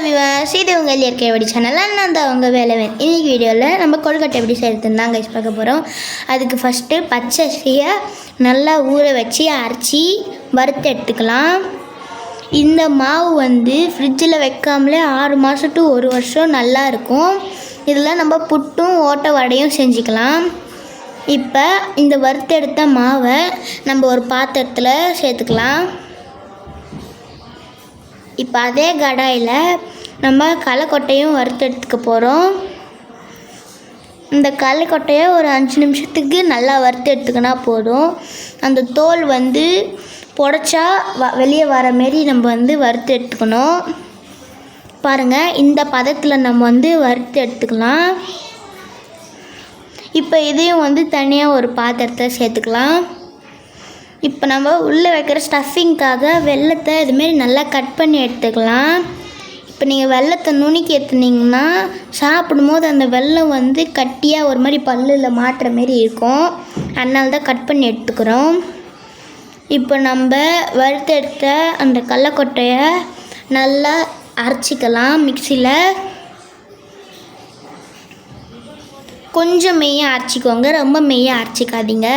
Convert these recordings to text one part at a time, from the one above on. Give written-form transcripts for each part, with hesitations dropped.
விவாஸ் இது உங்கள் இயற்கை வடி சேனல். நான் தான் உங்கள் வேலைவேன். இன்றைக்கி வீடியோவில் நம்ம கொழுக்கட்டை எப்படி செய்கிறதுன்னு தான் கைஸ் பார்க்க போகிறோம். அதுக்கு ஃபஸ்ட்டு பச்சரிசியை நல்லா ஊற வச்சு அரைச்சி வறுத்து எடுத்துக்கலாம். இந்த மாவு ஃப்ரிட்ஜில் வைக்காமலே 6 மாதம் to 1 வருஷம் நல்லா இருக்கும். இதில் நம்ம புட்டும் ஓட்டை வடையும் செஞ்சுக்கலாம். இப்போ இந்த வறுத்தெடுத்த மாவை நம்ம ஒரு பாத்திரத்தில் சேர்த்துக்கலாம். இப்போ அதே கடாயில் நம்ம கடலைக்கொட்டையும் வறுத்தெடுத்துக்க போகிறோம். இந்த கடலைக்கொட்டையை ஒரு 5 நிமிஷத்துக்கு நல்லா வறுத்து எடுத்துக்கினா போதும். அந்த தோல் புடைச்சா வெளியே வர மாரி நம்ம வறுத்து எடுத்துக்கணும். பாருங்கள், இந்த பதத்தில் நம்ம வறுத்து எடுத்துக்கலாம். இப்போ இதையும் தனியாக ஒரு பாத்திரத்தை சேர்த்துக்கலாம். இப்போ நம்ம உள்ளே வைக்கிற ஸ்டஃபிங்காக வெல்லத்தை இதுமாரி நல்லா கட் பண்ணி எடுத்துக்கலாம். இப்போ நீங்கள் வெல்லத்தை நுணுக்கி எடுத்துனீங்கன்னா சாப்பிடும்போது அந்த வெல்லம் கட்டியாக ஒரு மாதிரி பல்லில் மாட்டுற மாரி இருக்கும். அதனால தான் கட் பண்ணி எடுத்துக்கிறோம். இப்போ நம்ம வறுத்தெடுத்த அந்த கடலைக்கொட்டையை நல்லா அரைச்சிக்கலாம் மிக்சியில். கொஞ்சம் மெய்யாக அரைச்சிக்கோங்க, ரொம்ப மெய்யாக அரைச்சிக்காதீங்க.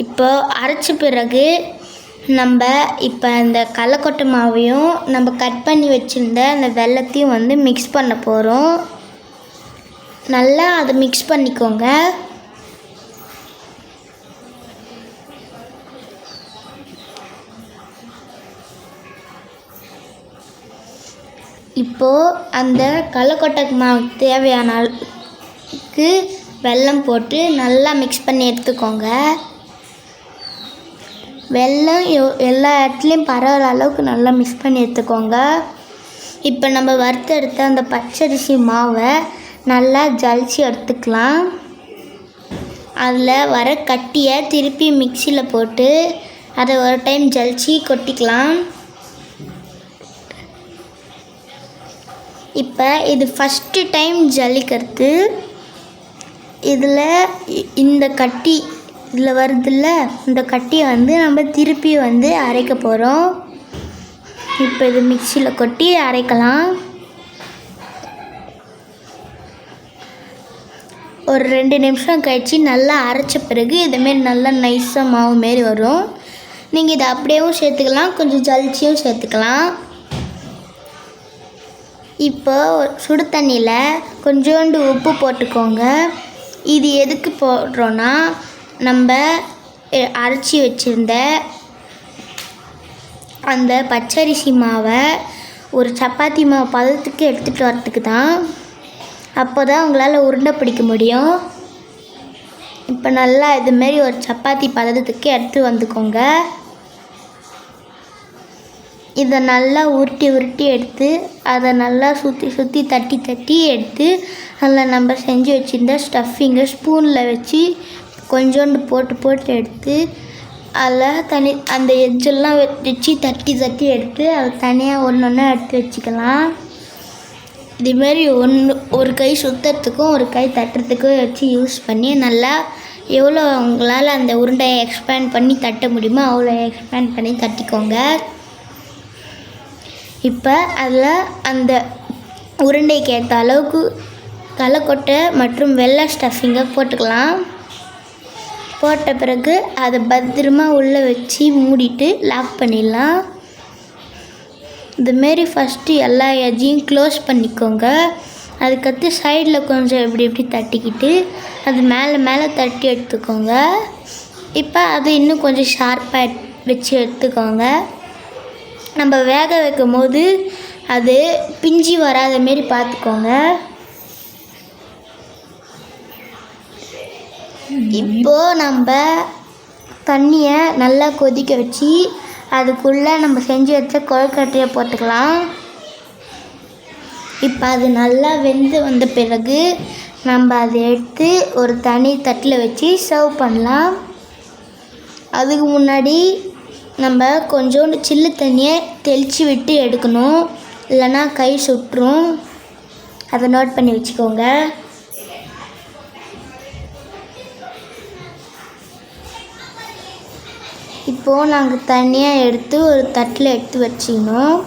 இப்போ அரைச்ச பிறகு நம்ம இப்போ அந்த கடலைக்கொட்டை மாவையும் நம்ம கட் பண்ணி வச்சுருந்த அந்த வெல்லத்தையும் மிக்ஸ் பண்ண போகிறோம். நல்லா அதை மிக்ஸ் பண்ணிக்கோங்க. இப்போது அந்த கடலைக்கொட்டை மாவுக்கு தேவையான அளவுக்கு வெல்லம் போட்டு நல்லா மிக்ஸ் பண்ணி எடுத்துக்கோங்க. வெல்லம் எல்லா இடத்துலையும் பரவுற அளவுக்கு நல்லா மிக்ஸ் பண்ணி எடுத்துக்கோங்க. இப்போ நம்ம வறுத்தெடுத்த அந்த பச்சரிசி மாவை நல்லா ஜலிச்சு எடுத்துக்கலாம். அதில் வர கட்டியை திருப்பி மிக்சியில் போட்டு அதை ஒரு டைம் ஜலிச்சு கொட்டிக்கலாம். இப்போ இது ஃபஸ்ட்டு டைம் ஜலிக்கிறது. இதில் இந்த கட்டி இதில் வருதில்ல, இந்த கட்டியை நம்ம திருப்பி அரைக்க போகிறோம். இப்போ இது மிக்சியில் கொட்டி அரைக்கலாம். ஒரு 2 நிமிஷம் கழித்து நல்லா அரைச்ச பிறகு இதுமாரி நல்லா நைஸாக மாவு மாரி வரும். நீங்கள் இதை அப்படியேவும் சேர்த்துக்கலாம், கொஞ்சம் ஜலிச்சியும் சேர்த்துக்கலாம். இப்போ சுடு தண்ணியில் கொஞ்சோண்டு உப்பு போட்டுக்கோங்க. இது எதுக்கு போடுறோன்னா, நம்ம அரைச்சி வச்சுருந்த அந்த பச்சரிசி மாவை ஒரு சப்பாத்தி மாவு பதத்துக்கு எடுத்துகிட்டு வரத்துக்கு தான். அப்போ தான் உங்களால் உருண்டை பிடிக்க முடியும். இப்போ நல்லா இதுமாரி ஒரு சப்பாத்தி பதத்துக்கு எடுத்து வந்துக்கோங்க. இதை நல்லா உருட்டி எடுத்து அதை நல்லா சுற்றி தட்டி எடுத்து அதில் நம்ம செஞ்சு வச்சுருந்த ஸ்டஃபிங்கை ஸ்பூனில் வச்சு கொஞ்சோண்டு போட்டு எடுத்து அதில் அந்த எஜ்ஜெல்லாம் வச்சு தட்டி எடுத்து அதை தனியாக ஒன்று எடுத்து வச்சுக்கலாம். இதுமாரி ஒரு கை சுற்றுறதுக்கும் ஒரு கை தட்டுறதுக்கும் வச்சு யூஸ் பண்ணி நல்லா எவ்வளோ உங்களால் அந்த உருண்டையை எக்ஸ்பேண்ட் பண்ணி தட்ட முடியுமோ அவ்வளோ எக்ஸ்பேண்ட் பண்ணி தட்டிக்கோங்க. இப்போ அதில் அந்த உருண்டைக்கு ஏற்ற அளவுக்கு கடலைக்கொட்டை மற்றும் வெள்ளை ஸ்டஃபிங்கை போட்டுக்கலாம். போட்ட பிறகு அதை பத்திரமா உள்ளே வச்சு மூடிட்டு லாக் பண்ணிடலாம். இதுமாரி ஃபஸ்ட்டு எல்லா எஜ்ஜையும் க்ளோஸ் பண்ணிக்கோங்க. அதுக்கடுத்து சைடில் கொஞ்சம் இப்படி தட்டிக்கிட்டு அது மேலே தட்டி எடுத்துக்கோங்க. இப்போ அது இன்னும் கொஞ்சம் ஷார்ப்பாக வச்சு எடுத்துக்கோங்க. நம்ம வேக வைக்கும் போது அது பிஞ்சு வராத மாரி பார்த்துக்கோங்க. இப்போது நம்ம தண்ணியை நல்லா கொதிக்க வச்சு அதுக்குள்ளே நம்ம செஞ்சு வச்ச கொழுக்கட்டையை போட்டுக்கலாம். இப்போ அது நல்லா வெந்து வந்த பிறகு நம்ம அதை எடுத்து ஒரு தனி தட்டில் வச்சு சர்வ் பண்ணலாம். அதுக்கு முன்னாடி நம்ம கொஞ்சோண்டு சில்லு தண்ணியை தெளித்து விட்டு எடுக்கணும், இல்லைன்னா கை சுட்டுரும். அதை நோட் பண்ணி வச்சுக்கோங்க. இப்போது நாங்கள் தனியாக எடுத்து ஒரு தட்டில் எடுத்து வச்சிக்கணும்.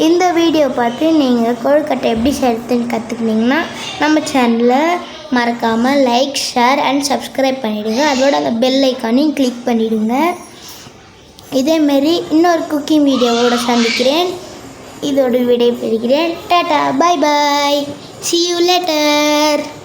இந்த வீடியோ பார்த்து நீங்கள் கொழுக்கட்டை எப்படி செய்கிறதுன்னு கற்றுக்கிட்டிங்கன்னா நம்ம சேனலை மறக்காமல் லைக், ஷேர் அண்ட் சப்ஸ்கிரைப் பண்ணிவிடுங்க. அதோட அந்த பெல் ஐக்கானையும் கிளிக் பண்ணிவிடுங்க. இதேமாரி இன்னொரு குக்கிங் வீடியோவோடு சந்திக்கிறேன். இதோடு விடை பெறுகிறேன். Tata, bye bye, see you later.